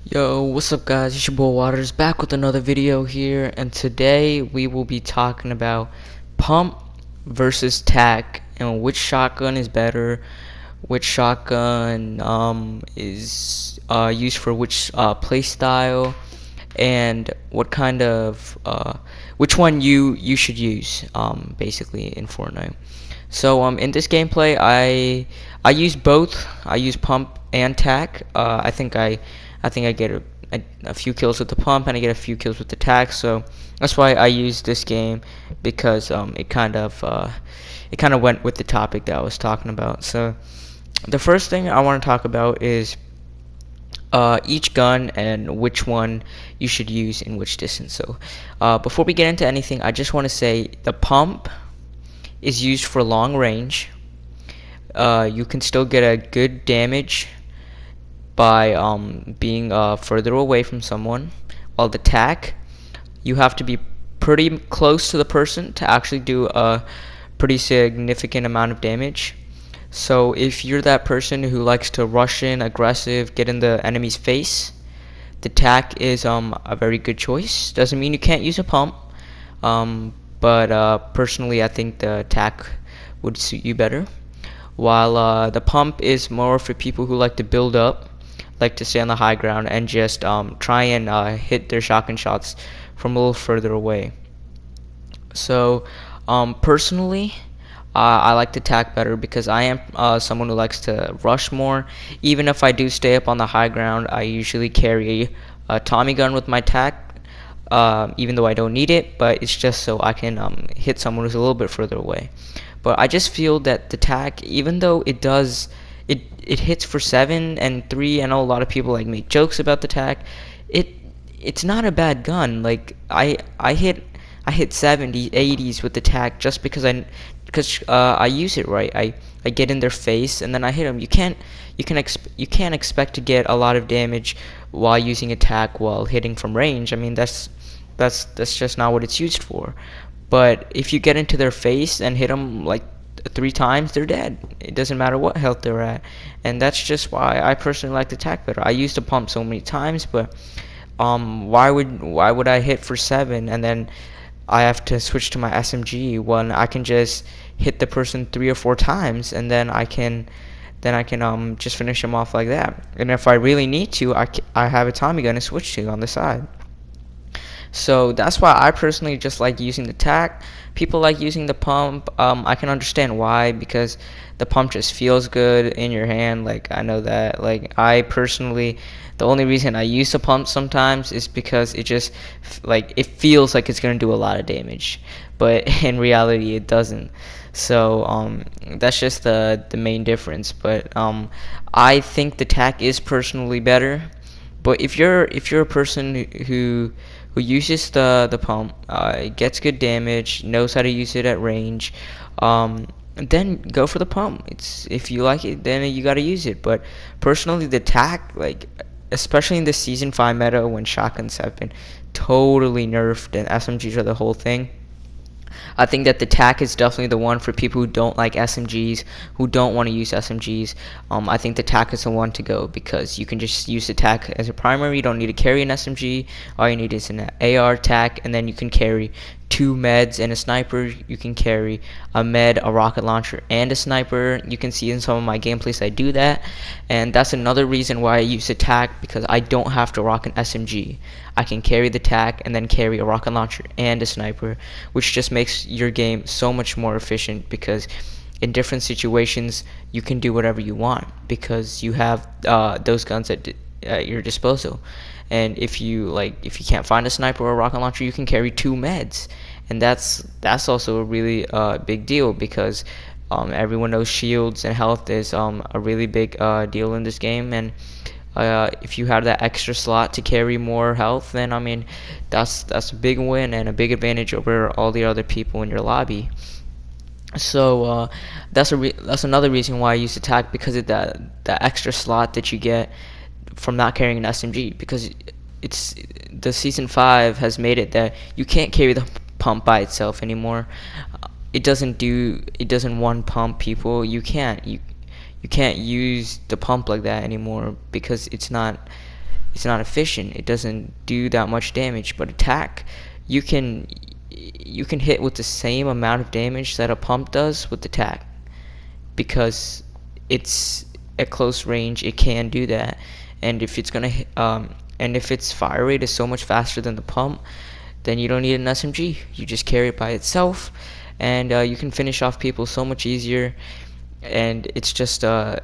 Yo, what's up guys, it's your boy Waters back with another video here, and today we will be talking about pump versus tac and which shotgun is better, which shotgun is used for which play style, and what kind of which one you should use basically in Fortnite. So in this gameplay I use both. I use pump and tac. I think I get a few kills with the pump and I get a few kills with the tac. So that's why I use this game, because it kind of went with the topic that I was talking about. So the first thing I want to talk about is each gun and which one you should use in which distance. So before we get into anything, I just want to say the pump is used for long range. You can still get a good damage by being further away from someone, while the tac, you have to be pretty close to the person to actually do a pretty significant amount of damage. So if you're that person who likes to rush in aggressive, get in the enemy's face, the tac is a very good choice. Doesn't mean you can't use a pump, but personally I think the tac would suit you better, while the pump is more for people who like to build up, like to stay on the high ground and just try and hit their shotgun shots from a little further away. So personally, I like to tac better because I am someone who likes to rush more. Even if I do stay up on the high ground, I usually carry a Tommy gun with my tac, even though I don't need it, but it's just so I can hit someone who's a little bit further away. But I just feel that the tac, even though it hits for 7 and 3, I know a lot of people like make jokes about the tac. It's not a bad gun. Like I hit 70s, 80s with the tac just because I use it right. I get in their face and then I hit them. You can't expect to get a lot of damage while using a tac while hitting from range. I mean that's just not what it's used for. But if you get into their face and hit them like 3 times, they're dead. It doesn't matter what health they're at, and that's just why I personally like the tac better. I used to pump so many times, but why would I hit for 7 and then I have to switch to my SMG when I can just hit the person 3 or 4 times and then I can just finish them off like that. And if I really need to, I have a Tommy gun to switch to on the side. So that's why I personally just like using the tac. People like using the pump. I can understand why, because the pump just feels good in your hand. Like I know that. Like I personally, the only reason I use the pump sometimes is because it just like it feels like it's gonna do a lot of damage, but in reality it doesn't. So that's just the main difference. But I think the tac is personally better. But if you're a person who uses the pump, gets good damage, knows how to use it at range, then go for the pump. It's if you like it, then you gotta use it. But personally, the tac, like especially in the season 5 meta when shotguns have been totally nerfed and SMGs are the whole thing, I think that the tac is definitely the one for people who don't like SMGs, who don't want to use SMGs. I think the tac is the one to go because you can just use the tac as a primary. You don't need to carry an SMG. All you need is an AR tac, and then you can carry 2 meds and a sniper. You can carry a med, a rocket launcher, and a sniper. You can see in some of my gameplays I do that, and that's another reason why I use the tac, because I don't have to rock an SMG. I can carry the tac and then carry a rocket launcher and a sniper, which just makes your game so much more efficient, because in different situations you can do whatever you want because you have those guns at your disposal. And if you can't find a sniper or a rocket launcher, you can carry 2 meds, and that's also a really big deal, because everyone knows shields and health is a really big deal in this game. And if you have that extra slot to carry more health, then I mean that's a big win and a big advantage over all the other people in your lobby. So that's another reason why I use attack, because of that extra slot that you get from not carrying an SMG, because it's the season 5 has made it that you can't carry the pump by itself anymore. It doesn't one pump people. You can't use the pump like that anymore, because it's not efficient. It doesn't do that much damage. But attack, you can hit with the same amount of damage that a pump does with attack, because it's at close range. It can do that. And if it's gonna and if its fire rate is so much faster than the pump, then you don't need an SMG. You just carry it by itself, and you can finish off people so much easier. And it's just a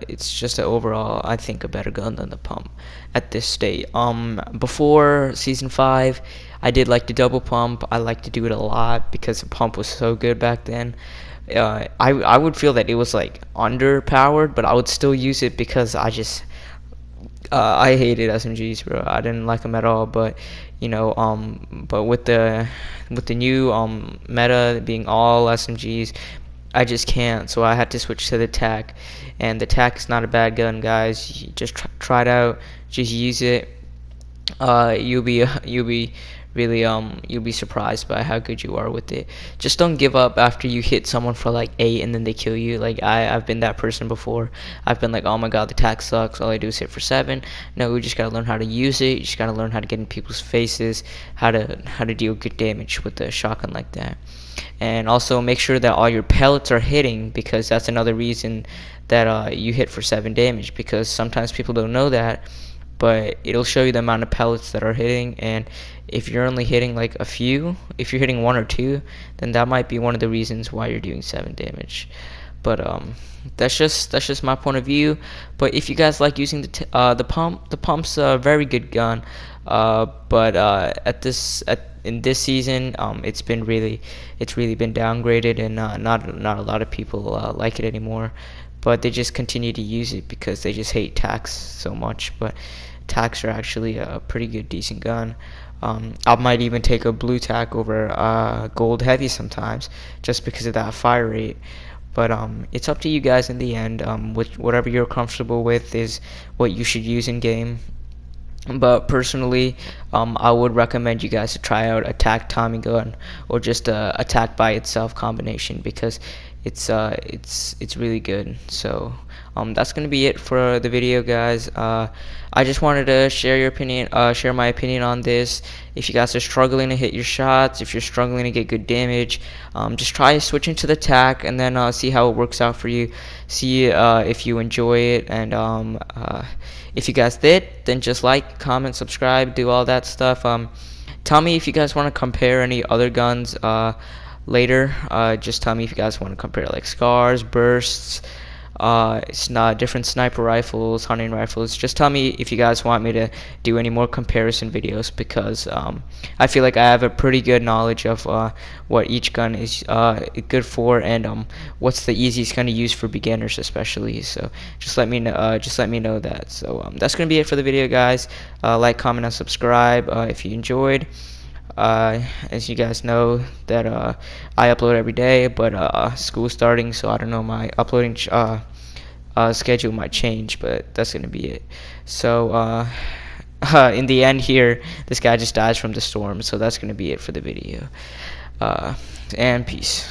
overall, I think, a better gun than the pump at this state. Before season 5, I did like the double pump. I like to do it a lot because the pump was so good back then. I would feel that it was like underpowered, but I would still use it because I hated SMGs, bro. I didn't like them at all. But but with the new meta being all SMGs, I just can't. So I had to switch to the TAC, and the TAC is not a bad gun, guys. You just try it out. Just use it. You'll be really you'll be surprised by how good you are with it. Just don't give up after you hit someone for like 8 and then they kill you. Like I've been that person before. I've been like, oh my god, the TAC sucks. All I do is hit for 7. No, we just gotta learn how to use it. You just gotta learn how to get in people's faces, how to deal good damage with the shotgun like that. And also make sure that all your pellets are hitting, because that's another reason that you hit for 7 damage, because sometimes people don't know that, but it'll show you the amount of pellets that are hitting. And if you're only hitting like a few, if you're hitting 1 or 2, then that might be one of the reasons why you're doing 7 damage. But that's just my point of view. But if you guys like using the pump's a very good gun. But in this season, it's really been downgraded, and not a lot of people like it anymore. But they just continue to use it because they just hate tacs so much. But tacs are actually a pretty good, decent gun. I might even take a blue tac over gold heavy sometimes, just because of that fire rate. But it's up to you guys in the end. Whatever you're comfortable with is what you should use in game. But personally, I would recommend you guys to try out attack Tommy gun, or just a attack by itself combination, because it's really good. So that's gonna be it for the video, guys. I just wanted to share my opinion on this. If you guys are struggling to hit your shots, if you're struggling to get good damage, just try switching to the tac, and then see how it works out for you. See if you enjoy it, and if you guys did, then just like, comment, subscribe, do all that stuff. Tell me if you guys want to compare any other guns later. Just tell me if you guys want to compare like scars, bursts, it's not different sniper rifles, hunting rifles. Just tell me if you guys want me to do any more comparison videos, because I feel like I have a pretty good knowledge of what each gun is good for, and what's the easiest gun to use for beginners especially. So just let me know that. So that's gonna be it for the video, guys. Like, comment, and subscribe if you enjoyed. As you guys know that I upload every day, but school's starting, so I don't know, my uploading schedule might change, but that's gonna be it. So in the end here, this guy just dies from the storm, so that's gonna be it for the video. And peace.